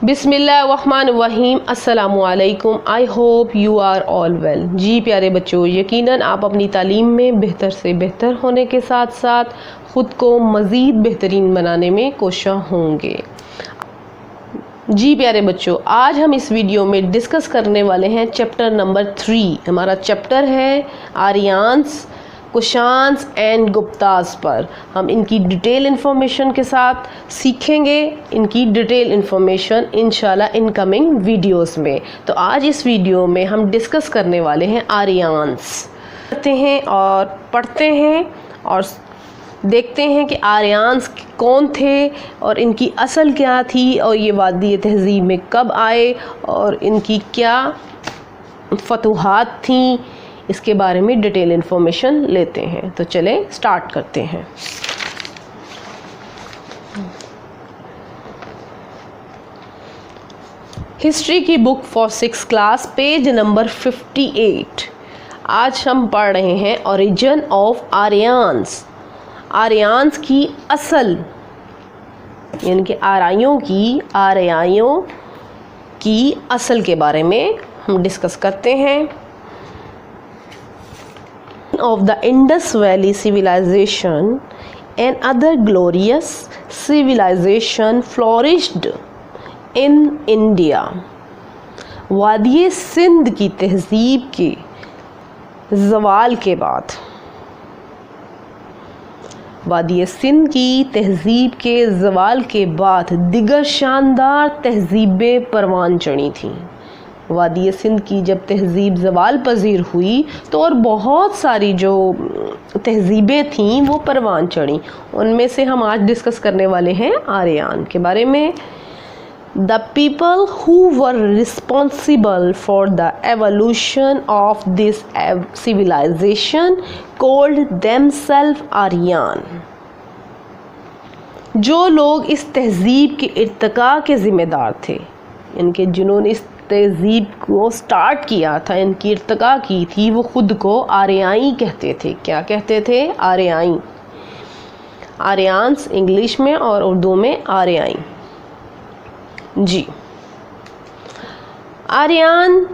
बिस्मिल्लाहिर्रहमानिर्रहीम अस्सलामुअलैकुम। I hope you are all well. जी प्यारे बच्चों, यकीनन आप अपनी तालीम में बेहतर से बेहतर होने के साथ साथ ख़ुद को मज़ीद बेहतरीन बनाने में कोशिश होंगे। जी प्यारे बच्चों, आज हम इस वीडियो में डिस्कस करने वाले हैं चैप्टर नंबर 3। हमारा चैप्टर है आर्यन्स, कुशान्स एंड गुप्तास पर। हम इनकी डिटेल इन्फॉर्मेशन के साथ सीखेंगे, इनकी डिटेल इन्फॉर्मेशन इंशाल्लाह इनकमिंग वीडियोस में। तो आज इस वीडियो में हम डिस्कस करने वाले हैं आर्यन्स। पढ़ते हैं और देखते हैं कि आर्यन्स कौन थे और इनकी असल क्या थी और ये वादी तहज़ीब में कब आए और इनकी क्या फतूहात थीं, इसके बारे में डिटेल इन्फॉर्मेशन लेते हैं। तो चलें स्टार्ट करते हैं। हिस्ट्री की book for 6th class, page number 58। आज हम पढ़ रहे हैं ओरिजिन ऑफ आर्यन्स। आर्यन्स की असल, यानी कि आर्यों की असल के बारे में हम डिस्कस करते हैं। Of the Indus Valley civilization and other glorious civilization flourished in India। वादी सिंध की तहज़ीब के ज़वाल के बाद, वादी सिंध की तहज़ीब के ज़वाल के बाद दिगर शानदार तहज़ीबें परवान चढ़ी थीं। वादी सिंध की जब तहज़ीब ज़वाल पज़ीर हुई तो और बहुत सारी जो तहज़ीबें थीं वो परवान चढ़ी। उनमें से हम आज डिस्कस करने वाले हैं आर्यन के बारे में। The people who were responsible for the evolution of this civilisation called themselves Aryan. जो लोग इस तहज़ीब के इर्तिका के ज़िम्मेदार थे, इनके जिन्होंने इस तहज़ीब को स्टार्ट किया था, इनकी इर्तिका की थी, वो ख़ुद को आर्याई कहते थे। क्या कहते थे? आर्याई। आर्यन्स इंग्लिश में और उर्दू में आर्याई। जी, Aryan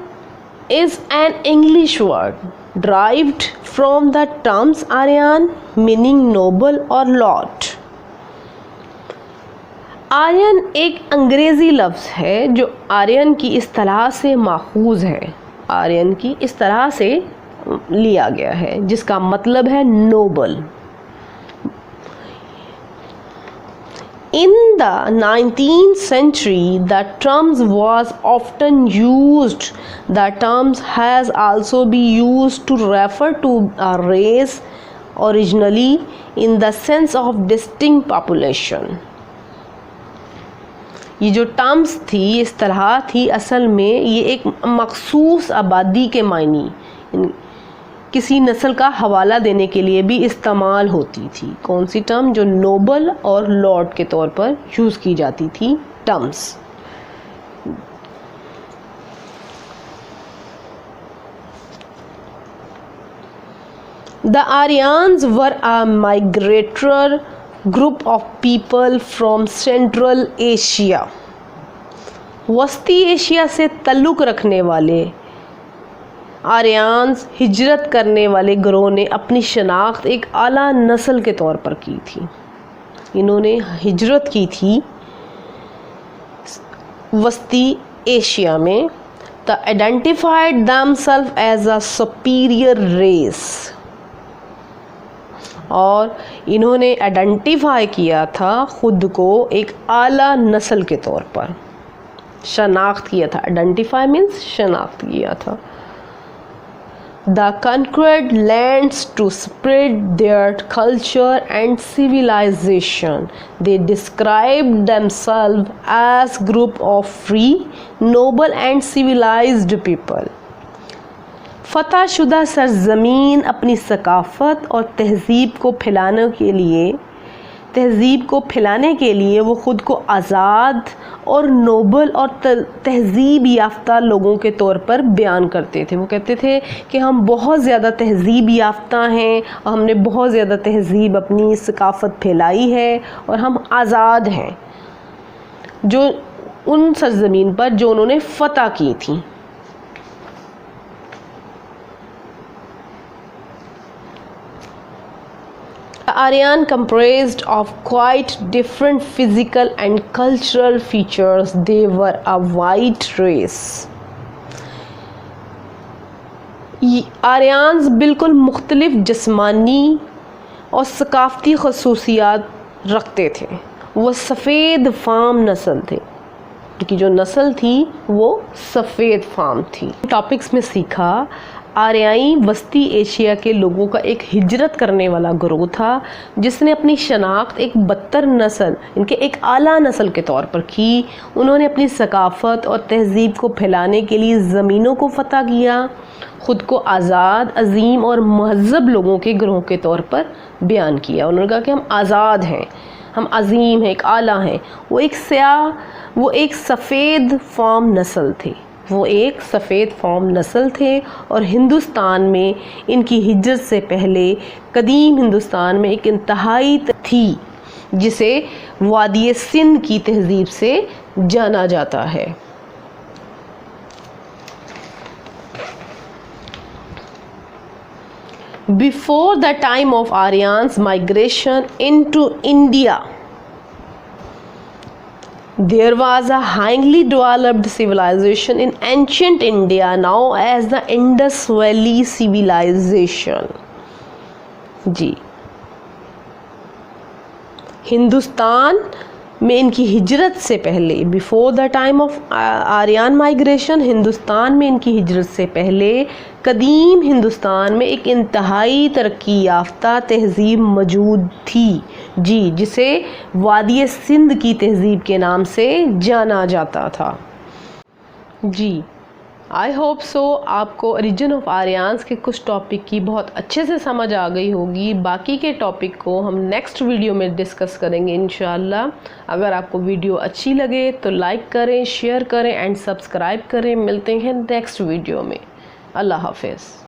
is an English word derived from the terms Aryan meaning noble और लॉर्ड। आर्यन एक अंग्रेज़ी लफ्ज़ है जो आर्यन की इस्तिलाह से माखूज़ है, आर्यन की इस्तिलाह से लिया गया है, जिसका मतलब है Nobel. In the 19th century, the terms was often used. The terms has also been used to refer to a race originally in the sense of distinct population। ये जो टर्म्स थी, इस्तिलाह थी, असल में ये एक मखसूस आबादी के मायनी, किसी नस्ल का हवाला देने के लिए भी इस्तेमाल होती थी। कौन सी टर्म? जो नोबल और लॉर्ड के तौर पर यूज़ की जाती थी terms. The Aryans were a migrator group of people from central Asia. वस्ती एशिया से ताल्लुक़ रखने वाले आर्यन्स हिजरत करने वाले गिरोह ने अपनी शनाख्त एक आला नस्ल के तौर पर की थी। इन्होंने हिजरत की थी वस्ती एशिया में। They identified themselves as a superior race, और इन्होंने आइडेंटिफाई किया था ख़ुद को एक आला नस्ल के तौर पर, शनाख्त किया था। आइडेंटिफाई मीन्स शनाख्त किया था। The conquered lands to spread their culture and civilization. They described themselves as group of free, noble and civilized people. फतहशुदा सरज़मीन अपनी सकाफ़त और तहज़ीब को फैलाने के लिए वो ख़ुद को आज़ाद और नोबल और तहज़ीब याफ्ता लोगों के तौर पर बयान करते थे। वो कहते थे कि हम बहुत ज़्यादा तहज़ीब याफ्ता हैं और हमने बहुत ज़्यादा तहज़ीब, अपनी सकाफ़त फैलाई है और हम आज़ाद हैं। जो उन सरजमीन पर जो उन्होंने फतह की थी। Aryan comprised of quite different physical and cultural features. They were a white race. आर्यान्स बिल्कुल मुख्तलिफ जिस्मानी और सकाफ़ती खसूसियात रखते थे। वो सफ़ेद फार्म नस्ल थे, उनकी जो नस्ल थी वो सफ़ेद फार्म थी। टॉपिक्स में सीखा, आर्याई वस्ती एशिया के लोगों का एक हिजरत करने वाला ग्रोह था जिसने अपनी शनाख्त एक बदतर नस्ल, इनके एक आला नस्ल के तौर पर की। उन्होंने अपनी सकाफ़त और तहज़ीब को फैलाने के लिए ज़मीनों को फ़तह किया, ख़ुद को आज़ाद, अजीम और महज़ब लोगों के ग्रोह के तौर पर बयान किया। उन्होंने कहा कि हम आज़ाद हैं, हम अजीम हैं, एक आला हैं। वो एक सफ़ेद फार्म नस्ल थे, वो एक सफ़ेद फार्म नस्ल थे और हिंदुस्तान में इनकी हिजरत से पहले कदीम हिंदुस्तान में एक इंतहाई थी जिसे वादी सिंध की तहज़ीब से जाना जाता है। Before the time of Aryan's migration into India, there was a highly developed civilization in ancient India known as the Indus Valley Civilization. जी, हिंदुस्तान में इनकी हिजरत से पहले, before the time of Aryan migration, Hindustan में इनकी हिजरत से पहले कदीम हिंदुस्तान में एक इंतहाई तरक्की याफ्ता तहज़ीब मौजूद थी, जी, जिसे वादी सिंध की तहज़ीब के नाम से जाना जाता था। जी, आई होप सो आपको ओरिजिन ऑफ आर्यन्स के कुछ टॉपिक की बहुत अच्छे से समझ आ गई होगी। बाकी के टॉपिक को हम नेक्स्ट वीडियो में डिस्कस करेंगे इंशाल्लाह। अगर आपको वीडियो अच्छी लगे तो लाइक करें, शेयर करें एंड सब्सक्राइब करें। मिलते हैं नेक्स्ट वीडियो में। अल्लाह हाफ़िज़।